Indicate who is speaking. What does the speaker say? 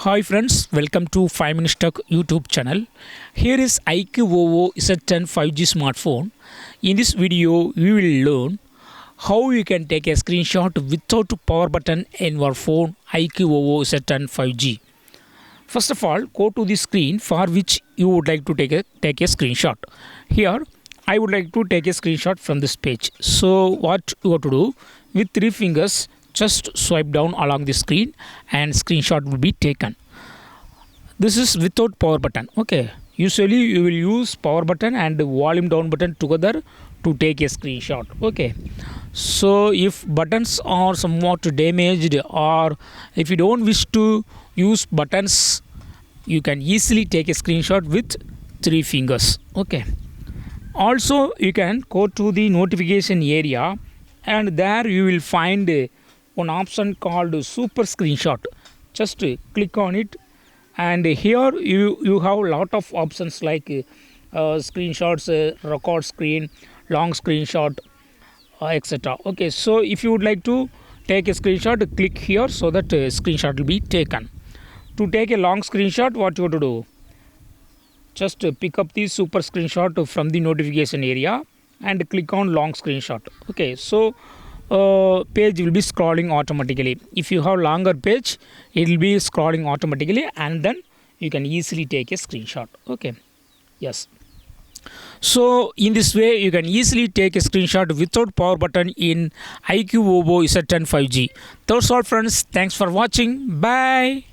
Speaker 1: Hi friends, welcome to 5 Minutes Tech YouTube channel. Here is iQOO Z10 5G smartphone. In this video, we will learn how you can take a screenshot without power button in your phone iQOO Z10 5G. First of all, go to the screen for which you would like to take a screenshot. Here, I would like to take a screenshot from this page. So what you have to do, with 3 fingers, just swipe down along the screen and screenshot will be taken. This is without power button. Okay, usually you will use power button and volume down button together to take a screenshot. Okay, so if buttons are somewhat damaged or if you don't wish to use buttons, you can easily take a screenshot with 3 fingers. Okay, also you can go to the notification area and there you will find one option called super screenshot. Just click on it and here you have a lot of options like screenshots, record screen, long screenshot, etc. Okay, so if you would like to take a screenshot, click here so that screenshot will be taken. To take a long screenshot, what you have to do, just pick up the super screenshot from the notification area and click on long screenshot. Okay, so page will be scrolling automatically. If you have longer page, it will be scrolling automatically and then you can easily take a screenshot. Okay, yes, so in this way you can easily take a screenshot without power button in iQOO Z10 5G. That's all friends, thanks for watching, bye.